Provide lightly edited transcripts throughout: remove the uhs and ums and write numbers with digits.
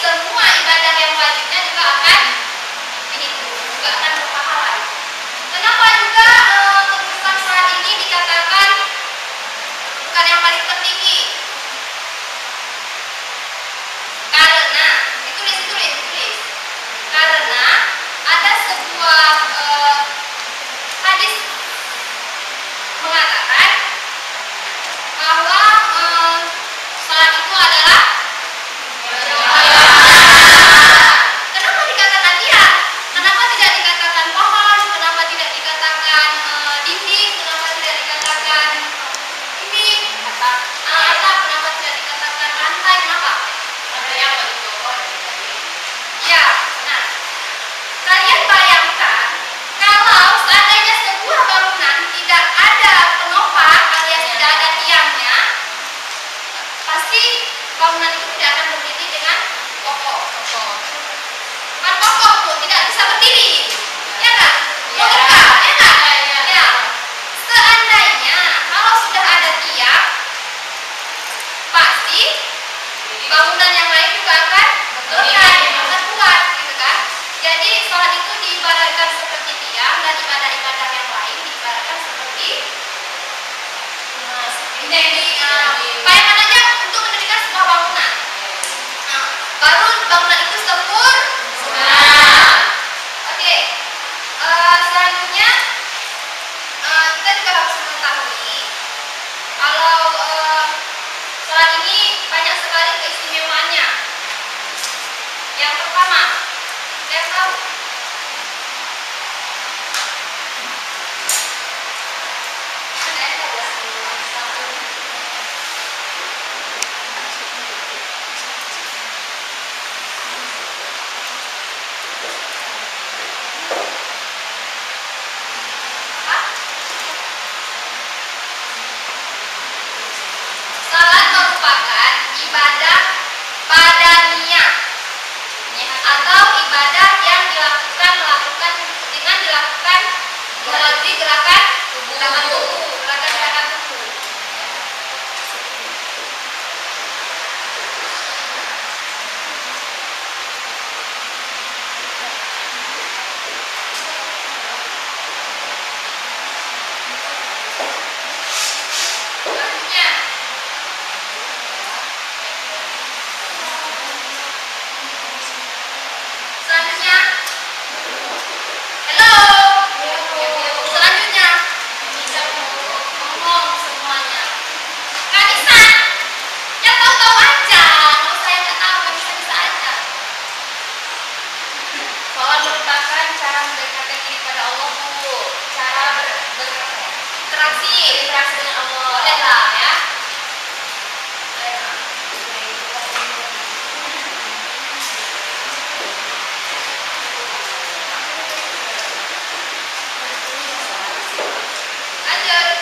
semua ibadah yang wajibnya juga akan dihitung, juga akan berpahala. Kenapa juga kedudukan sholat ini dikatakan bukan yang paling tertinggi? Karena ditulis. Karena ada sebuah hadis mengatakan bahwa sholat itu adalah kenapa dikatakan tiang? Kenapa tidak dikatakan pohon? Kenapa tidak dikatakan dinding? Kenapa tidak dikatakan ini atap? Kenapa tidak dikatakan lantai? Kenapa? Ada yang berpohon. Ya, nah, kalian bayangkan kalau seandainya sebuah bangunan tidak ada penopang alias tidak ada tiangnya, pasti bangunan itu tidak akan berdiri dengan kokoh. Kan kokoh tuh tidak bisa berdiri, ya kan? Logika, ya kan? Ya. Seandainya kalau sudah ada tiang, pasti bangunan yang lain juga akan lekat, akan kuat, gitu kan? Jadi sholat itu diibaratkan seperti tiang dan ibadah-ibadah yang lain diibaratkan seperti bayangkan aja untuk mendirikan sebuah bangunan. Nah, baru bangunan itu sempurna. Oke. Selanjutnya kita juga harus mengetahui kalau sholat ini banyak sekali keistimewaannya. Yang pertama, saya tahu salat merupakan ibadah badaniyah atau ibadah yang dilakukan melalui gerakan tubuh. Selanjutnya, hello. Selanjutnya, ngomong semuanya. Gak bisa, ya tahu-tahu aja. Kalau saya nggak tahu, nggak bisa aja. Sholat merupakan cara mendekatkan diri pada Allah, Bu. Cara berinteraksi dengan Allah. Boleh lah ya. Lanjut.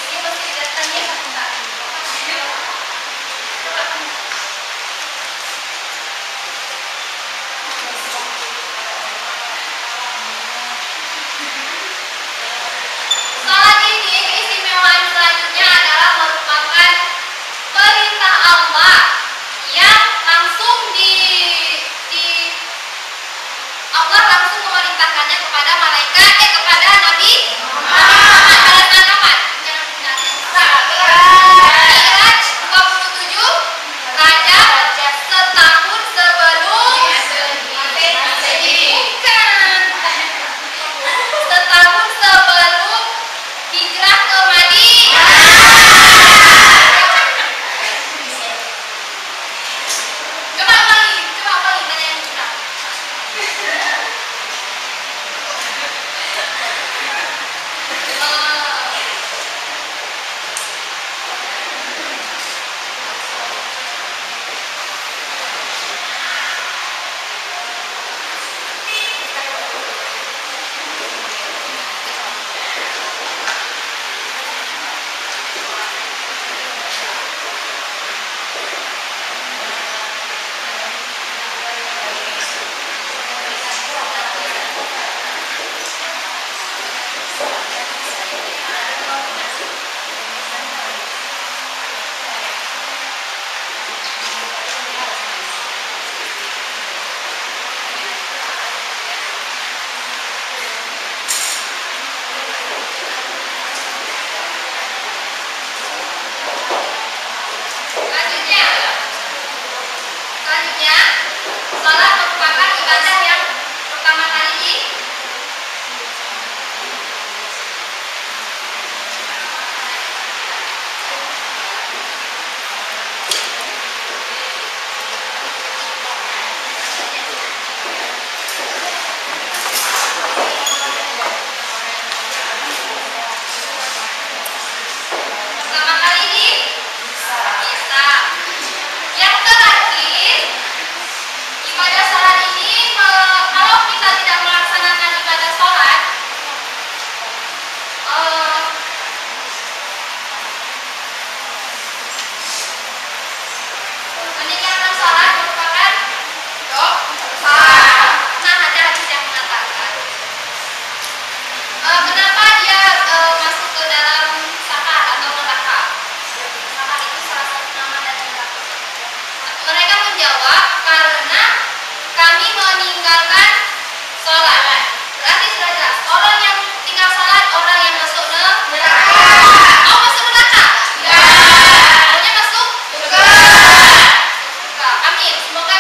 Ini mesti datangnya sebentar. menjawab karena kami meninggalkan sholat. Berarti sudah jelas. Orang yang tinggal sholat, orang yang masuk neraka. Mau masuk neraka? Ya. Maunya masuk? Surga. Amin. Semoga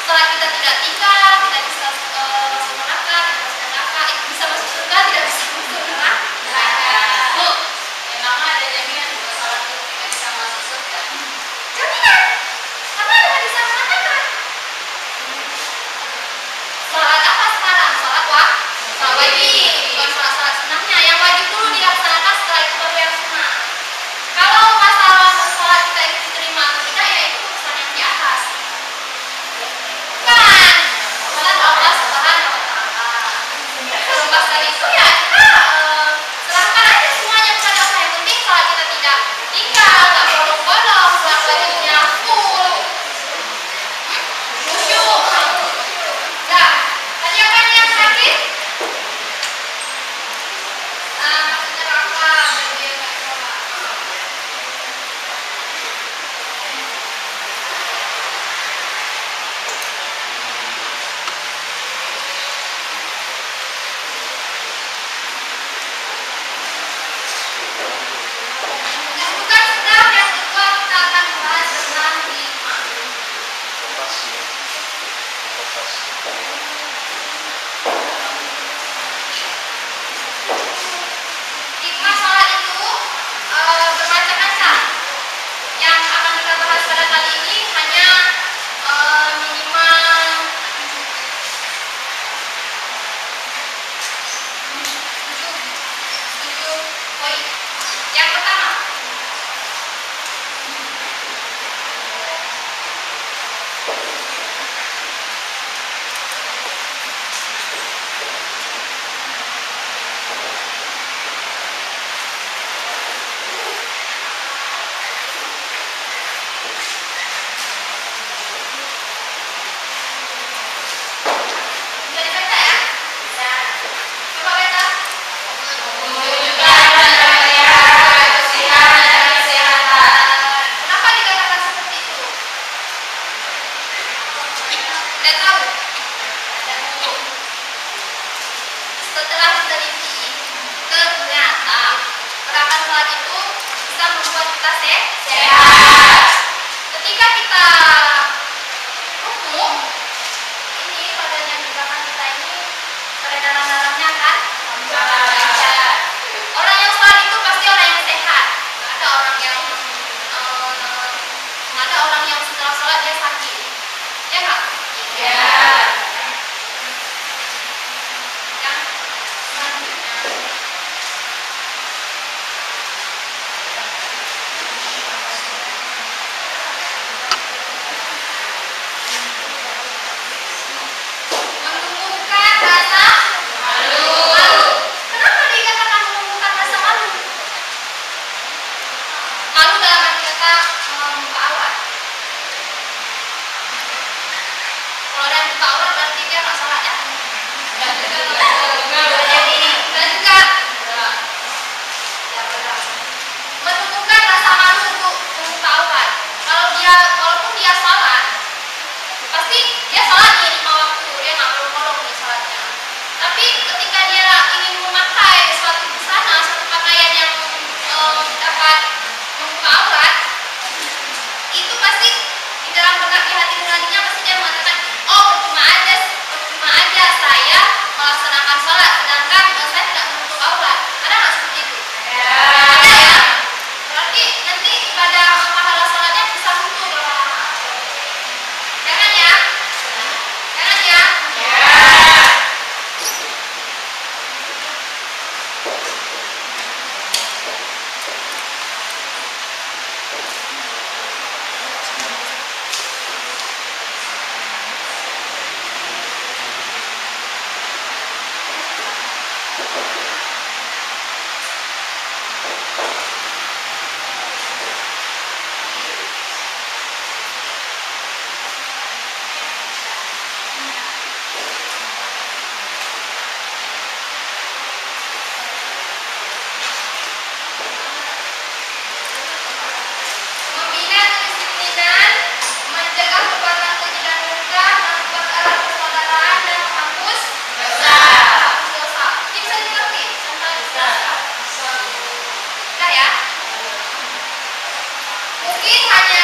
sholat kita tidak tinggal, tidak bisa masuk neraka, tidak masuk neraka, bisa masuk surga, tidak bisa masuk neraka. Bu, memang ada jaminan kalau sholat itu tidak bisa masuk surga. Jaminan? Karena ada hadis yang mengatakan. Sholat apa sekarang? Sholat wajib, bukan sholat sunnahnya. Yang wajib dulu dilaksanakan, setelah itu baru yang sunnah. Kalau masalah sholat kita itu diterima atau tidak, ya itu urusan yang di atas. Bukan sholat Allah Subhanahu wa Ta'ala. Terlepas dari itu ya kita serahkan aja semuanya kepada Allah. Yang penting sholat kita tidak tinggal, nggak bolong-bolong, sholat wajibnya full, khusyuk. Nah, tanyakan yang terakhir. Maksudnya apa? Bagian nggak sholat. Bukan sudah yang kedua kita akan bahas tentang hikmah. Hikmah sholat itu bermacam-macam. Yang akan kita bahas pada kali ini hanya minimal 7 poin. Yang pertama, bisa dibaca ya? Bisa. Coba baca. Kenapa dikatakan seperti itu? Tidak tahu. Setelah diteliti, ternyata gerakan sholat itu bisa membuat kita sehat. Ketika kita ruku, ini badannya gerakan kita ini peredaran darahnya kan lancar. Orang yang sholat itu pasti orang yang sehat. Nggak ada orang yang setelah sholat dia sakit. Ya nggak? Ya. Yang selanjutnya, menumbuhkan rasa malu. Kenapa dikatakan menumbuhkan rasa malu? Malu dalam arti kata membuka aurat. Kalau ada yang buka aurat berarti mungkin hanya